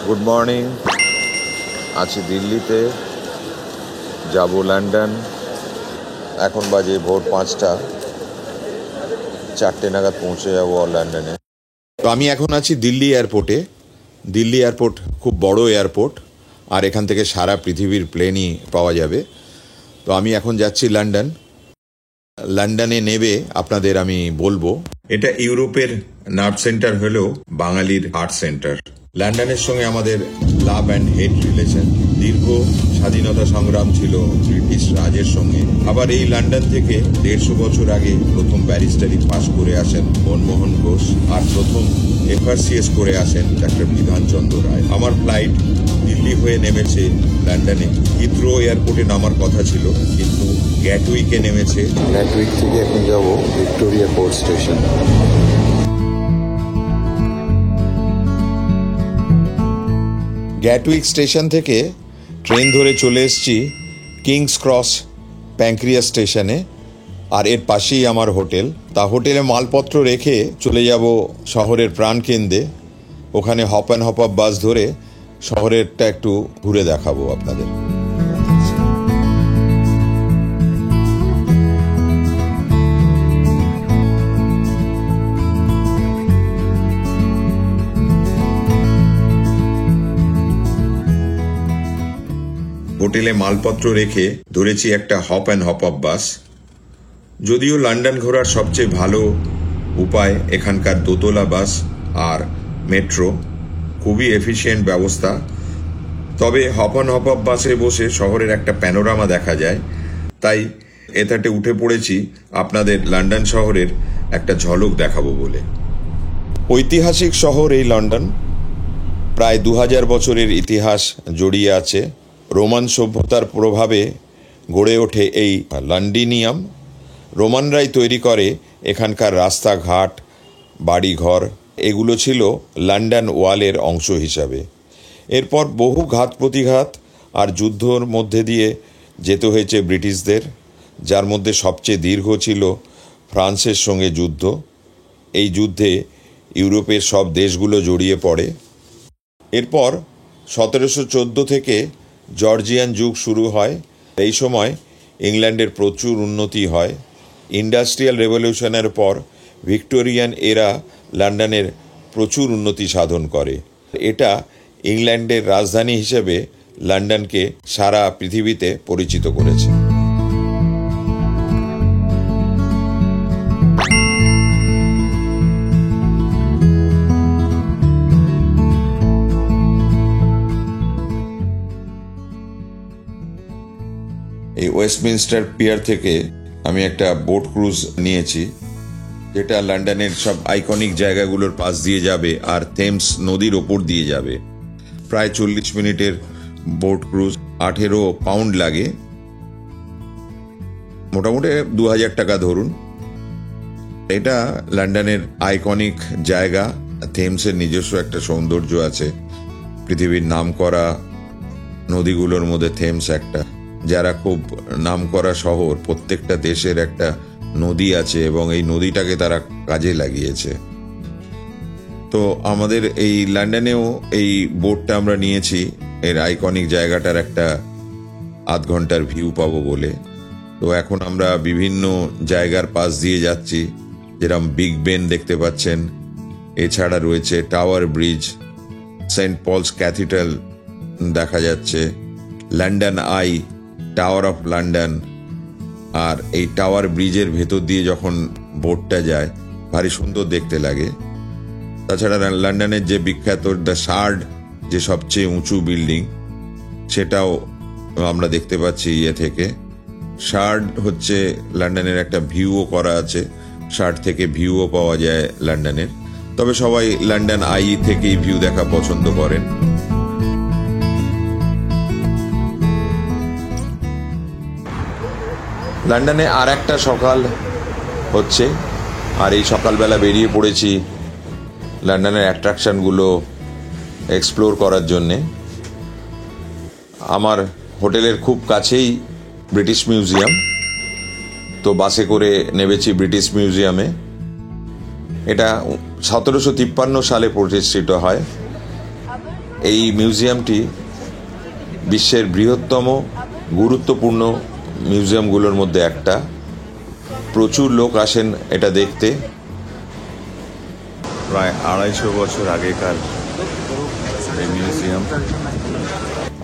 Good morning. আছি দিল্লিতে, যাব লন্ডন। এখন বাজে ভোর 5টা, 4টে নাগাদ পৌঁছে যাব লন্ডনে। তো আমি এখন আছি দিল্লি এয়ারপোর্টে। দিল্লি এয়ারপোর্ট খুব বড় এয়ারপোর্ট, আর এখান থেকে সারা পৃথিবীর প্লেনই পাওয়া যাবে। তো আমি এখন যাচ্ছি লন্ডন। লন্ডনে নেবে আপনাদের আমি বলবো, এটা ইউরোপের নার্ভ সেন্টার হলেও বাঙালির হার্ট সেন্টার। লন্ডনের সঙ্গে আমাদের লাভ অ্যান্ড হেট রিলেশন। দীর্ঘ স্বাধীনতা সংগ্রাম ছিল ব্রিটিশ রাজের সঙ্গে। আবার এই লন্ডন থেকে 150 বছর আগে প্রথম ব্যারিস্টারি পাশ করে আসেন মনমোহন ঘোষ, আর প্রথম FRCS করে আসেন ডাক্তার বিধানচন্দ্র রায়। আমার ফ্লাইট দিল্লি হয়ে নেমেছে লন্ডনে। হিথ্রো এয়ারপোর্টে নামার কথা ছিল, কিন্তু গ্যাটউইকে নেমেছে। গ্যাটউইক থেকে এখন যাব Victoria port station. Gatwick station থেকে ট্রেন ধরে চলে এসেছি কিংস ক্রস প্যাঙ্ক্রিয়াস স্টেশনে, আর এর পাশেই আমার হোটেল। তা হোটেলে মালপত্র রেখে চলে যাব শহরের প্রাণকেন্দ্রে। ওখানে হপ অ্যান্ড হপ আপ বাস ধরে শহরেরটা একটু ঘুরে দেখাবো আপনাদের। হোটেলে মালপত্র রেখে ধরেছি একটা হপ অ্যান্ড হপ আপ বাস। যদিও লন্ডন ঘোরার সবচেয়ে ভালো উপায় এখানকার দোতলা বাস আর মেট্রো, খুবই এফিশিয়েন্ট ব্যবস্থা। তবে হপ অ্যান্ড হপ আপ বাসে বসে শহরের একটা প্যানোরামা দেখা যায়, তাই এটাতে উঠে পড়েছি আপনাদের লন্ডন শহরের একটা ঝলক দেখাবো বলে। ঐতিহাসিক শহর এই লন্ডন। প্রায় 2000 বছরের ইতিহাস জড়িয়ে আছে। রোমান সভ্যতার প্রভাবে গড়ে ওঠে এই লন্ডিনিয়াম। রোমানরাই তৈরি করে এখানকার রাস্তাঘাট, বাড়িঘর। এগুলো ছিল লন্ডন ওয়ালের অংশ হিসাবে। এরপর বহু ঘাত প্রতিঘাত আর যুদ্ধর মধ্যে দিয়ে যেতে হয়েছে ব্রিটিশদের, যার মধ্যে সবচেয়ে দীর্ঘ ছিল ফ্রান্সের সঙ্গে যুদ্ধ। এই যুদ্ধে ইউরোপের সব দেশগুলো জড়িয়ে পড়ে। এরপর 1714 থেকে জর্জিয়ান যুগ শুরু হয়। এই সময় ইংল্যান্ডের প্রচুর উন্নতি হয়। ইন্ডাস্ট্রিয়াল রেভলিউশনের পর ভিক্টোরিয়ান এরা লন্ডনের প্রচুর উন্নতি সাধন করে। এটা ইংল্যান্ডের রাজধানী হিসেবে লন্ডনকে সারা পৃথিবীতে পরিচিত করেছে। এই ওয়েস্টমিনস্টার পিয়ার থেকে আমি একটা বোট ক্রুজ নিয়েছি, যেটা লন্ডনের সব আইকনিক জায়গাগুলোর পাশ দিয়ে যাবে আর থেমস নদীর ওপর দিয়ে যাবে। প্রায় 40 মিনিটের বোট ক্রুজ। 18 পাউন্ড লাগে, মোটামুটি 2000 টাকা ধরুন। এটা লন্ডনের আইকনিক জায়গা। থেমসের নিজস্ব একটা সৌন্দর্য আছে। পৃথিবীর নামকরা নদীগুলোর মধ্যে থেমস একটা। যারা খুব নামকরা শহর, প্রত্যেকটা দেশের একটা নদী আছে এবং এই নদীটাকে তারা কাজে লাগিয়েছে। তো আমাদের এই লন্ডনেও এই বোটটা আমরা নিয়েছি, এর আইকনিক জায়গাটার একটা আধ ঘন্টার ভিউ পাবো বলে। তো এখন আমরা বিভিন্ন জায়গার পাশ দিয়ে যাচ্ছি, যেরকম বিগ বেন দেখতে পাচ্ছেন। এছাড়া রয়েছে Tower Bridge, Saint Paul's Cathedral দেখা যাচ্ছে, London Eye, Tower of London. আর এই টাওয়ার ব্রিজের ভেতর দিয়ে যখন বোটটা যায় ভারী সুন্দর দেখতে লাগে। তাছাড়া লন্ডনের যে বিখ্যাত দ্য শার্ড, যে সবচেয়ে উঁচু বিল্ডিং, সেটাও আমরা দেখতে পাচ্ছি ইয়ে থেকে। শার্ড হচ্ছে লন্ডনের একটা ভিউও করা আছে, শার্ড থেকে ভিউও পাওয়া যায় লন্ডনের। তবে সবাই লন্ডন আই থেকেই ভিউ দেখা পছন্দ করেন। লন্ডনে আর একটা সকাল হচ্ছে, আর এই সকালবেলা বেরিয়ে পড়েছি লন্ডনের অ্যাট্রাকশনগুলো এক্সপ্লোর করার জন্যে। আমার হোটেলের খুব কাছেই ব্রিটিশ মিউজিয়াম, তো বাসে করে নেমেছি ব্রিটিশ মিউজিয়ামে। এটা 1753 সালে প্রতিষ্ঠিত হয়। এই মিউজিয়ামটি বিশ্বের বৃহত্তম গুরুত্বপূর্ণ মিউজিয়ামগুলোর মধ্যে একটা। প্রচুর লোক আসেন এটা দেখতে। প্রায় 250 বছর আগেকার এই মিউজিয়াম।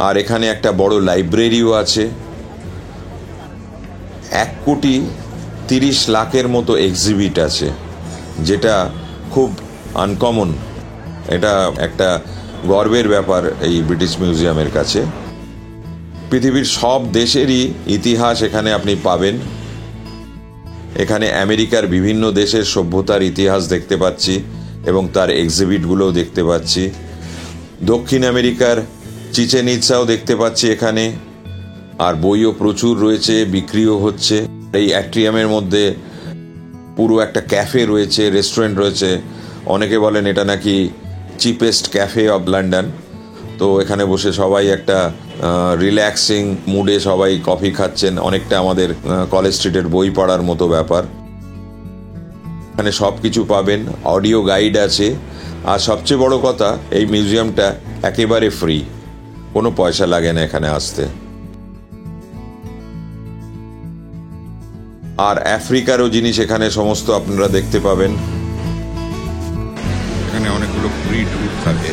আর এখানে একটা বড় লাইব্রেরিও আছে। 1,30,00,000 মতো এক্সিবিট আছে, যেটা খুব আনকমন। এটা একটা গর্বের ব্যাপার এই ব্রিটিশ মিউজিয়ামের কাছে। পৃথিবীর সব দেশেরই ইতিহাস এখানে আপনি পাবেন। এখানে আমেরিকার বিভিন্ন দেশের সভ্যতার ইতিহাস দেখতে পাচ্ছি এবং তার এক্সিবিটগুলোও দেখতে পাচ্ছি। দক্ষিণ আমেরিকার চিচেন ইৎসাও দেখতে পাচ্ছি এখানে। আর বইও প্রচুর রয়েছে, বিক্রিও হচ্ছে। এই অ্যাট্রিয়ামের মধ্যে পুরো একটা ক্যাফে রয়েছে, রেস্টুরেন্ট রয়েছে। অনেকে বলেন এটা নাকি চিপেস্ট ক্যাফে অফ লন্ডন। তো এখানে বসে সবাই একটা রিল্যাক্সিং মুডে সবাই কফি খাচ্ছেন, অনেকটা আমাদের কলেজ স্ট্রিটের বই পড়ার মতো ব্যাপার। এখানে সব কিছু পাবেন, অডিও গাইড আছে। আর সবচেয়ে বড় কথা, এই মিউজিয়ামটা একেবারে ফ্রি, কোনো পয়সা লাগে না এখানে আসতে। আর আফ্রিকারও জিনিস এখানে সমস্ত আপনারা দেখতে পাবেন। এখানে অনেকগুলো ফ্রি ট্যুর থাকে।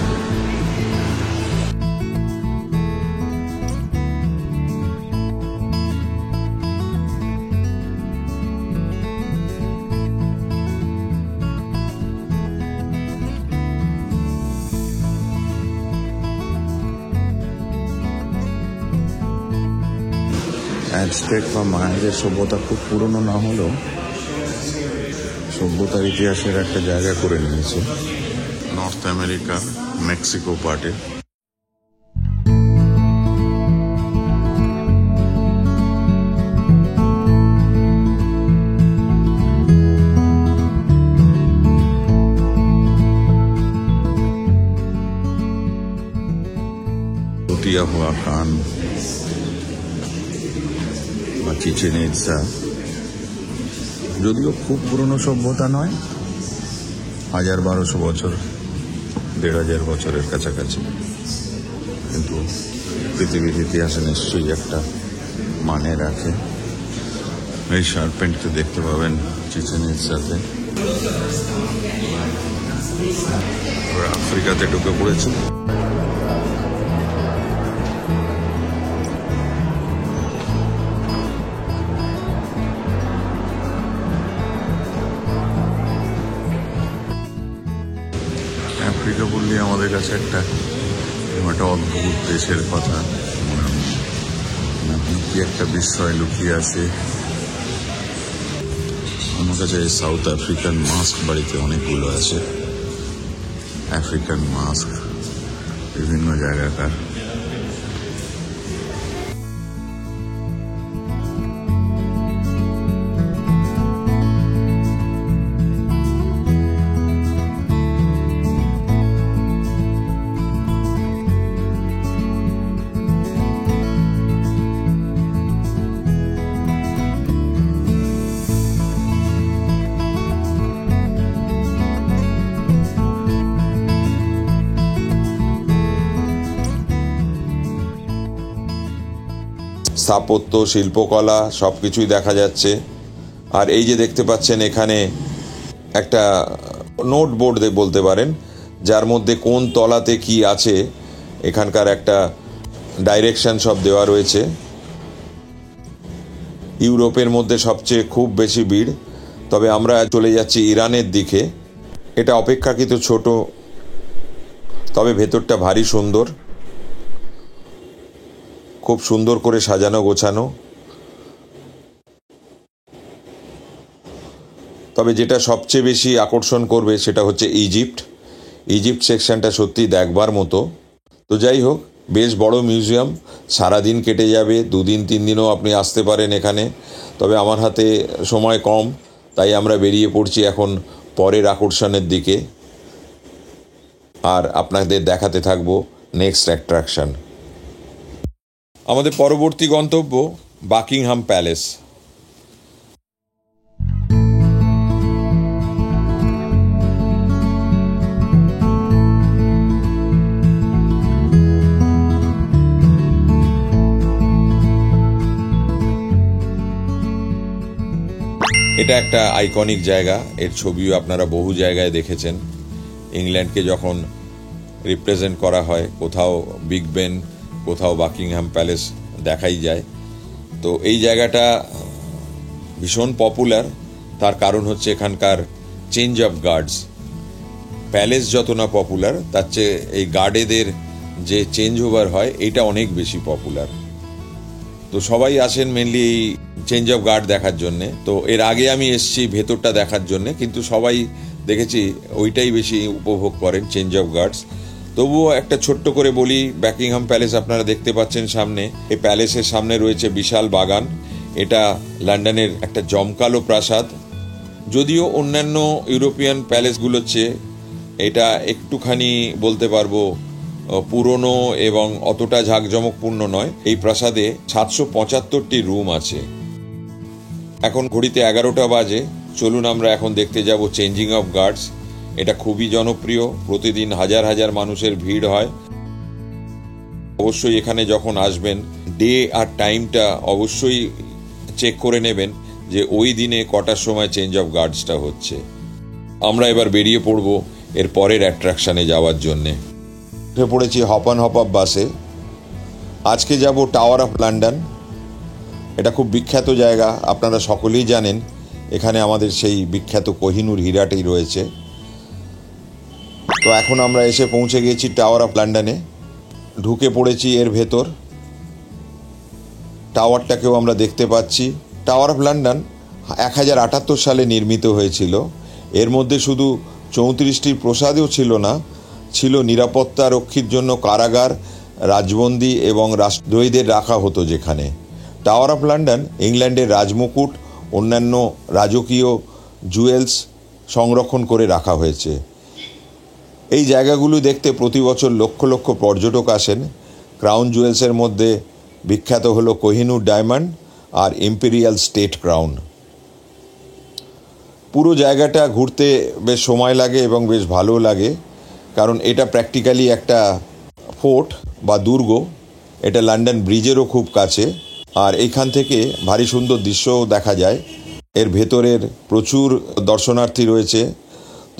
অ্যাজটেক বা মায়াদের সভ্যতা খুব পুরনো না হলেও সভ্যতার ইতিহাসের একটা জায়গা করে নিয়েছে নর্থ আমেরিকার মেক্সিকো পার্টে। টিয়াহুয়াকান বা চিচেন ইৎসা যদিও খুব পুরনো সভ্যতা নয়, 1,000-1,200 বছর, 1,500 বছরের কাছাকাছি, কিন্তু পৃথিবীর ইতিহাসে নিশ্চয়ই একটা মানে রাখে। এই সার্পেন্টকে দেখতে পাবেন চিচেন ইৎসাতে। আফ্রিকাতে ঢুকে পড়েছে। আফ্রিকা বললে আমাদের কাছে একটা অদ্ভুত দেশের কথা মনে হয়, কি একটা বিস্ময় লুকিয়ে আছে। আমার কাছে সাউথ আফ্রিকান মাস্ক বাড়িতে অনেকগুলো আছে। আফ্রিকান মাস্ক বিভিন্ন জায়গাকার। স্থাপত্য, শিল্পকলা সব কিছুই দেখা যাচ্ছে। আর এই যে দেখতে পাচ্ছেন এখানে একটা নোট বোর্ড বলতে পারেন, যার মধ্যে কোন তলাতে কি আছে এখানকার একটা ডাইরেকশন সব দেওয়া রয়েছে। ইউরোপের মধ্যে সবচেয়ে খুব বেশি ভিড়, তবে আমরা চলে যাচ্ছি ইরানের দিকে। এটা অপেক্ষাকৃত ছোট, তবে ভেতরটা ভারী সুন্দর, খুব সুন্দর করে সাজানো গোছানো। তবে যেটা সবচেয়ে বেশি আকর্ষণ করবে সেটা হচ্ছে ইজিপ্ট সেকশনটা সত্যি দেখবার মতো। তো যাই হোক, বেশ বড় মিউজিয়াম, সারাদিন কেটে যাবে, 2 দিন 3 দিনও আপনি আসতে পারেন এখানে। তবে আমার হাতে সময় কম, তাই আমরা বেরিয়ে পড়ছি এখন পরের আকর্ষণের দিকে, আর আপনাদের দেখাতে থাকবো নেক্সট অ্যাট্রাকশন। আমাদের পরবর্তী গন্তব্য বাকিংহাম প্যালেস। এটা একটা আইকনিক জায়গা, এর ছবিও আপনারা বহু জায়গায় দেখেছেন। ইংল্যান্ডকে যখন রিপ্রেজেন্ট করা হয়, কোথাও বিগ বেন, কোথাও বাকিংহাম প্যালেস দেখাই যায়। তো এই জায়গাটা ভীষণ পপুলার, তার কারণ হচ্ছে এখানকার চেঞ্জ অফ গার্ডস। প্যালেস যত না পপুলার, তার চেয়ে এই গার্ডেদের যে চেঞ্জ ওভার হয় এটা অনেক বেশি পপুলার। তো সবাই আসেন মেনলি এই চেঞ্জ অফ গার্ড দেখার জন্যে। তো এর আগে আমি এসেছি ভেতরটা দেখার জন্যে, কিন্তু সবাই দেখেছি ওইটাই বেশি উপভোগ করেন, চেঞ্জ অফ গার্ডস। তবুও একটা ছোট্ট করে বলি, বাকিংহাম প্যালেস আপনারা দেখতে পাচ্ছেন সামনে। এই প্যালেসের সামনে রয়েছে বিশাল বাগান। এটা লন্ডনের একটা জমকালো প্রাসাদ। যদিও অন্যান্য ইউরোপিয়ান প্যালেসগুলোর চেয়ে এটা একটুখানি বলতে পারবো পুরনো এবং অতটা ঝাঁকজমকপূর্ণ নয়। এই প্রাসাদে 775টি রুম আছে। এখন ঘড়িতে 11টা বাজে। চলুন আমরা এখন দেখতে যাব চেঞ্জিং অফ গার্ডস। এটা খুবই জনপ্রিয়, প্রতিদিন হাজার হাজার মানুষের ভিড় হয়। অবশ্যই এখানে যখন আসবেন ডে আর টাইমটা অবশ্যই চেক করে নেবেন যে ওই দিনে কটার সময় চেঞ্জ অফ গার্ডসটা হচ্ছে। আমরা এবার বেরিয়ে পড়ব এর পরের অ্যাট্রাকশনে যাওয়ার জন্যে। উঠে পড়েছি হপ অন হপ অফ বাসে। আজকে যাব টাওয়ার অফ লন্ডন। এটা খুব বিখ্যাত জায়গা, আপনারা সকলেই জানেন। এখানে আমাদের সেই বিখ্যাত কোহিনূর হীরাটি রয়েছে। তো এখন আমরা এসে পৌঁছে গেছি টাওয়ার অফ লন্ডনে, ঢুকে পড়েছি এর ভেতর। টাওয়ারটাকেও আমরা দেখতে পাচ্ছি। টাওয়ার অফ লন্ডন 1078 সালে নির্মিত হয়েছিল। এর মধ্যে শুধু 34টির প্রাসাদও ছিল না, ছিল নিরাপত্তা রক্ষীর জন্য কারাগার, রাজবন্দী এবং রাষ্ট্রদ্রোহীদের রাখা হতো যেখানে। টাওয়ার অফ লন্ডন ইংল্যান্ডের রাজমুকুট, অন্যান্য রাজকীয় জুয়েলস সংরক্ষণ করে রাখা হয়েছে। এই জায়গাগুলো দেখতে প্রতি বছর লক্ষ লক্ষ পর্যটক আসেন। ক্রাউন জুয়েলসের মধ্যে বিখ্যাত হলো কোহিনূর ডায়মন্ড আর ইম্পেরিয়াল স্টেট ক্রাউন। পুরো জায়গাটা ঘুরতে বেশ সময় লাগে এবং বেশ ভালো লাগে, কারণ এটা প্র্যাকটিক্যালি একটা ফোর্ট বা দুর্গ। এটা লন্ডন ব্রিজেরও খুব কাছে, আর এইখান থেকে ভারী সুন্দর দৃশ্যও দেখা যায়। এর ভেতরের প্রচুর দর্শনার্থী রয়েছে।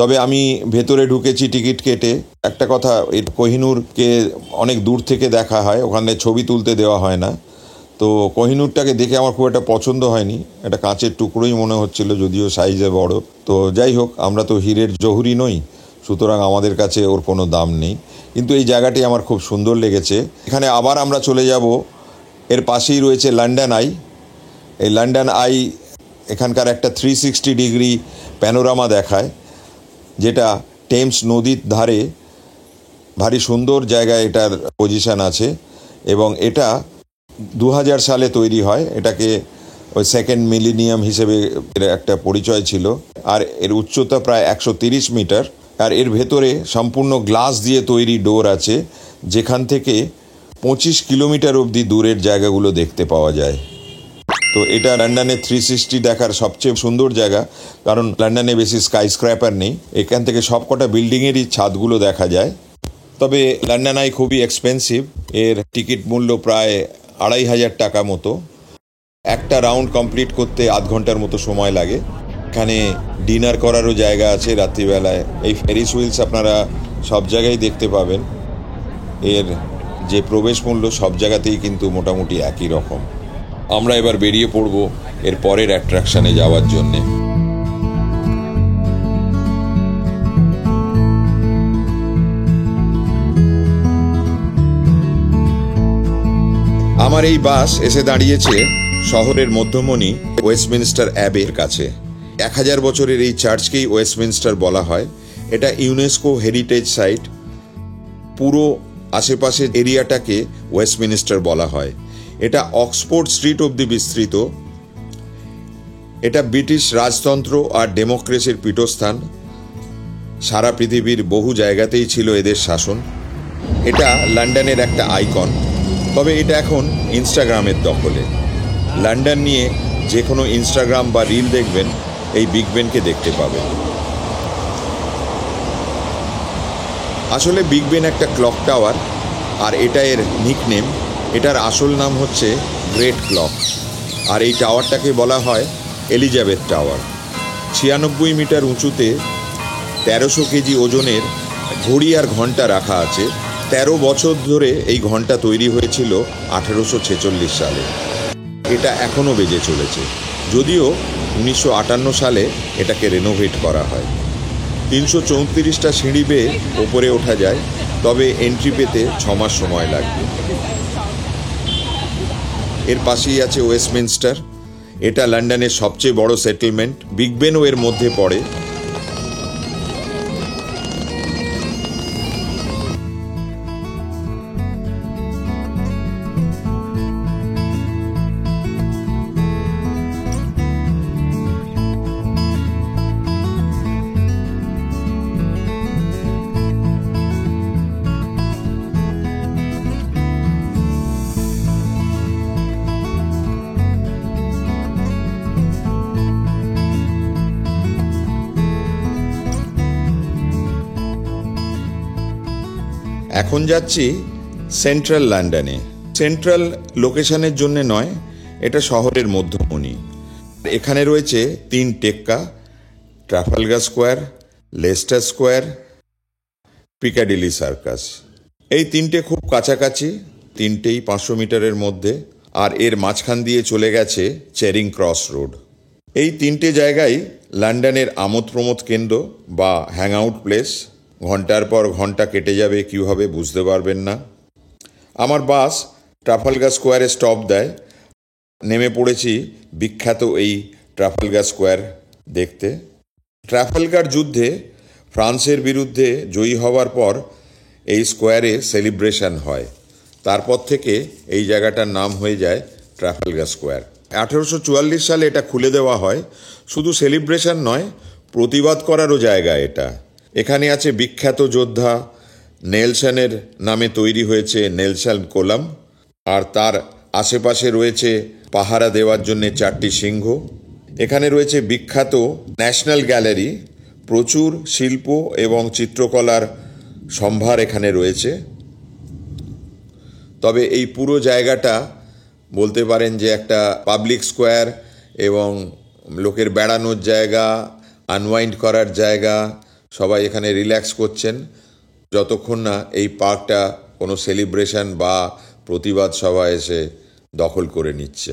তবে আমি ভেতরে ঢুকেছি টিকিট কেটে। একটা কথা, এই কোহিনূরকে অনেক দূর থেকে দেখা হয়, ওখানে ছবি তুলতে দেওয়া হয় না। তো কোহিনূরটাকে দেখে আমার খুব একটা পছন্দ হয়নি, এটা কাঁচের টুকরোই মনে হচ্ছিল, যদিও সাইজে বড়। তো যাই হোক, আমরা তো হীরের জহুরি নই, সুতরাং আমাদের কাছে ওর কোনো দাম নেই। কিন্তু এই জায়গাটি আমার খুব সুন্দর লেগেছে। এখানে আবার আমরা চলে যাব। এর পাশেই রয়েছে লন্ডন আই। এই লন্ডন আই এখানকার একটা 360 ডিগ্রি প্যানোরামা দেখায়, যেটা টেমস নদীর ধারে। ভারী সুন্দর জায়গায় এটার পজিশন আছে এবং এটা 2000 সালে তৈরি হয়। এটাকে ওই সেকেন্ড মিলেনিয়াম হিসেবে একটা পরিচয় ছিল। আর এর উচ্চতা প্রায় 130 মিটার। আর এর ভেতরে সম্পূর্ণ গ্লাস দিয়ে তৈরি ডোর আছে, যেখান থেকে 25 কিলোমিটার অবধি দূরের জায়গাগুলো দেখতে পাওয়া যায়। তো এটা লন্ডনের 360 দেখার সবচেয়ে সুন্দর জায়গা, কারণ লন্ডনে বেশি স্কাই স্ক্র্যাপার নেই। এখান থেকে সবকটা বিল্ডিংয়েরই ছাদগুলো দেখা যায়। তবে লন্ডন আই খুবই এক্সপেন্সিভ। এর টিকিট মূল্য প্রায় 2500 টাকা মতো। একটা রাউন্ড কমপ্লিট করতে আধ ঘন্টার মতো সময় লাগে। এখানে ডিনার করারও জায়গা আছে রাত্রিবেলায়। এই ফেরিস হুইলস আপনারা সব জায়গায় দেখতে পাবেন। এর যে প্রবেশ মূল্য সব জায়গাতেই কিন্তু মোটামুটি একই রকম। আমরা এবার বেরিয়ে পড়ব এর পরের অ্যাট্রাকশনে যাওয়ার জন্যে। আমার এই বাস এসে দাঁড়িয়েছে শহরের মধ্যমণি ওয়েস্টমিনস্টার অ্যাবের কাছে। 1000 বছরের এই চার্চকেই ওয়েস্টমিনস্টার বলা হয়। এটা ইউনেস্কো হেরিটেজ সাইট। পুরো আশেপাশের এরিয়াটাকে ওয়েস্টমিনস্টার বলা হয়। এটা অক্সফোর্ড স্ট্রিট অবধি বিস্তৃত। এটা ব্রিটিশ রাজতন্ত্র আর ডেমোক্রেসির পীঠস্থান। সারা পৃথিবীর বহু জায়গাতেই ছিল এদের শাসন। এটা লন্ডনের একটা আইকন। তবে এটা এখন ইনস্টাগ্রামের দখলে। লন্ডন নিয়ে যে কোনো ইনস্টাগ্রাম বা রিল দেখবেন, এই বিগ বেনকে দেখতে পাবেন। আসলে বিগ বেন একটা ক্লক টাওয়ার, আর এটা এর নিকনেম। এটার আসল নাম হচ্ছে গ্রেট ক্লক। আর এই টাওয়ারটাকে বলা হয় এলিজাবেথ টাওয়ার। 96 মিটার উঁচুতে 1300 কেজি ওজনের ঘড়ি আর ঘণ্টা রাখা আছে। 13 বছর ধরে এই ঘণ্টা তৈরি হয়েছিল 1846 সালে। এটা এখনও বেজে চলেছে, যদিও 1958 সালে এটাকে রেনোভেট করা হয়। 334টা সিঁড়ি বেয়ে ওপরে ওঠা যায়, তবে এন্ট্রি পেতে 6 মাস সময় লাগবে। এর পাশেই আছে ওয়েস্টমিনস্টার। এটা লন্ডনের সবচেয়ে বড় সেটেলমেন্ট। বিগ বেনও এর মধ্যে পড়ে। এখন যাচ্ছি সেন্ট্রাল লন্ডনে। সেন্ট্রাল লোকেশনের জন্য নয়, এটা শহরের মধ্যমণি। এখানে রয়েছে 3 টেক্কা: Trafalgar square, Leicester square, Piccadilly circus. এই 3টে খুব কাছাকাছি, 3টেই 500 মিটারের মধ্যে, আর এর মাঝখান দিয়ে চলে গেছে চেরিং ক্রস রোড। এই 3টে জায়গায় লন্ডনের আমোদ প্রমোদ কেন্দ্র বা হ্যাং আউট প্লেস। ঘন্টার পর ঘন্টা কেটে যাবে কীভাবে বুঝতে পারবেন না। আমার বাস ট্রাফালগার স্কোয়ারে স্টপ দেয়। নেমে পড়েছি বিখ্যাত এই ট্রাফালগার স্কোয়ার দেখতে। ট্রাফালগার যুদ্ধে ফ্রান্সের বিরুদ্ধে জয়ী হওয়ার পর এই স্কোয়ারে সেলিব্রেশন হয়। তারপর থেকে এই জায়গাটার নাম হয়ে যায় ট্রাফালগার স্কোয়ার। 1844 সালে এটা খুলে দেওয়া হয়। শুধু সেলিব্রেশন নয়, প্রতিবাদ করারও জায়গা এটা। এখানে আছে বিখ্যাত যোদ্ধা নেলসনের নামে তৈরি হয়েছে নেলসন কোলাম, আর তার আশেপাশে রয়েছে পাহারা দেওয়ার জন্য 4টি সিংহ। এখানে রয়েছে বিখ্যাত ন্যাশনাল গ্যালারি। প্রচুর শিল্প এবং চিত্রকলার সম্ভার এখানে রয়েছে। তবে এই পুরো জায়গাটা বলতে পারেন যে একটা পাবলিক স্কোয়ার এবং লোকের বেড়ানোর জায়গা, আনওয়াইন্ড করার জায়গা। সবাই এখানে রিল্যাক্স করছেন যতক্ষণ না এই পার্কটা কোনো সেলিব্রেশন বা প্রতিবাদ সভা এসে দখল করে নিচ্ছে।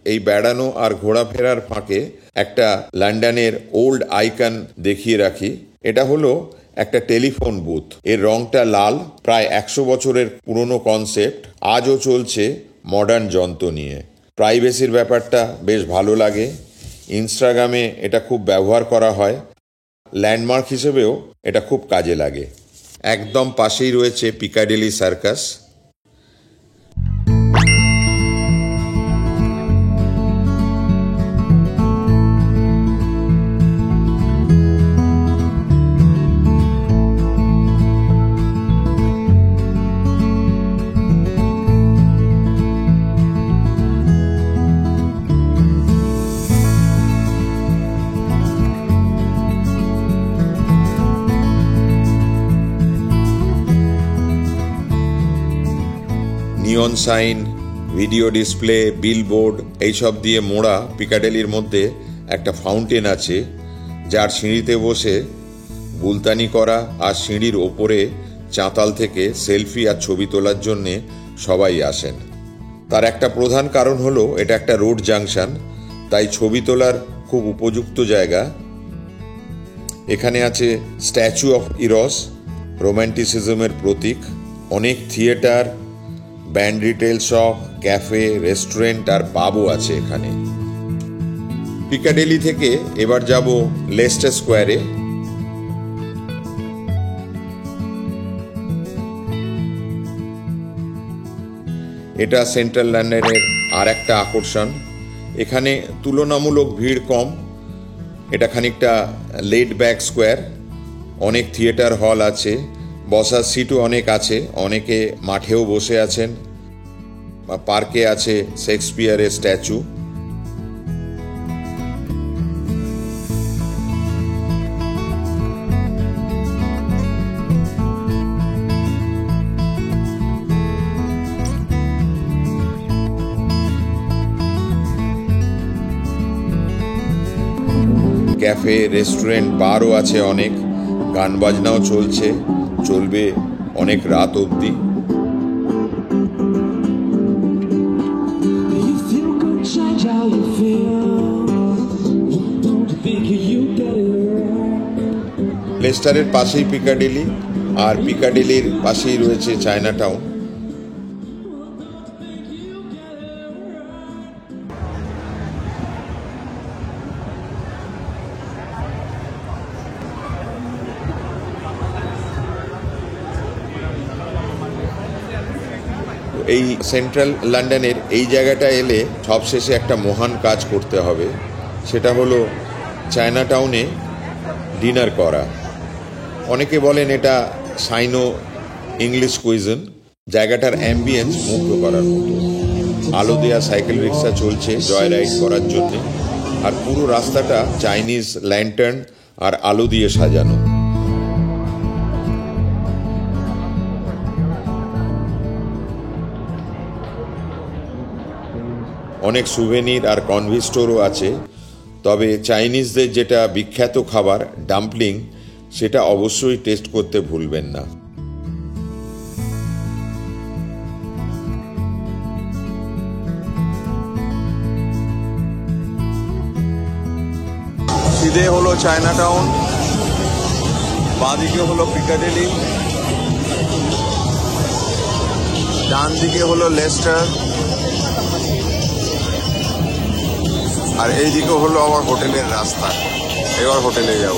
এই বেড়ানো আর ঘোরাফেরার ফাঁকে একটা লন্ডনের ওল্ড আইকন দেখিয়ে রাখি। এটা হলো একটা টেলিফোন বুথ। এর রংটা লাল, প্রায় 100 বছরের পুরনো কনসেপ্ট। আজও চলছে মডার্ন যন্ত্র নিয়ে। প্রাইভেসির ব্যাপারটা বেশ ভালো লাগে। ইনস্টাগ্রামে এটা খুব ব্যবহার করা হয়। ল্যান্ডমার্ক হিসেবেও এটা খুব কাজে লাগে। একদম পাশেই রয়েছে পিকাডিলি সার্কাস। নিয়ন সাইন, ভিডিও ডিসপ্লে, বিলবোর্ড এইসব দিয়ে মোড়া পিকাডেলির মধ্যে একটা ফাউন্টেন আছে, যার সিঁড়িতে বসে গুলতানি করা আর সিঁড়ির ওপরে চাতাল থেকে সেলফি আর ছবি তোলার জন্যে সবাই আসেন। তার একটা প্রধান কারণ হলো এটা একটা রোড জাংশন, তাই ছবি তোলার খুব উপযুক্ত জায়গা। এখানে আছে স্ট্যাচু অফ ইরস, রোম্যান্টিসিজমের প্রতীক। অনেক theatre, band retail shop, cafe, restaurant আর পাবও আছে এখানে। পিকাডেলি থেকে এবার যাব লেস্টার স্কোয়ারে। এটা সেন্ট্রাল লন্ডনের আর একটা আকর্ষণ। এখানে তুলনামূলক ভিড় কম। এটা খানিকটা লেড ব্যাক স্কোয়ার। অনেক থিয়েটার হল আছে, বসার সিটও অনেক আছে। অনেকে মাঠেও বসে আছেন। পার্কে আছে শেক্সপিয়ারের স্ট্যাচু। ক্যাফে, রেস্টুরেন্ট, বারও আছে অনেক। গান বাজনাও চলবে অনেক রাত অবধি। লেস্টারের পাশেই পিকাডিলি, আর পিকাডিলির পাশেই রয়েছে চায়না টাউন। এই সেন্ট্রাল লন্ডনের এই জায়গাটা এলে সবশেষে একটা মহান কাজ করতে হবে, সেটা হলো চায়না টাউনে ডিনার করা। অনেকে বলেন এটা সাইনো ইংলিশ কুইজিন। জায়গাটার অ্যাম্বিয়েন্স মুগ্ধ করার মতো। আলো দেয়া সাইকেল রিক্সা চলছে জয় রাইড করার জন্যে, আর পুরো রাস্তাটা চাইনিজ ল্যান্টার্ন আর আলো দিয়ে সাজানো। অনেক সুভেনির আর কনভি স্টোরও আছে। তবে চাইনিজদের যেটা বিখ্যাত খাবার ডাম্পলিং, সেটা অবশ্যই টেস্ট করতে ভুলবেন না। সিধে হলো চায়না টাউন, বাঁদিকে হলো পিকাডিলি, ডান দিকে হলো লেস্টার, আর এইদিকে হলো আমার হোটেলের রাস্তা। এবার হোটেলে যাব।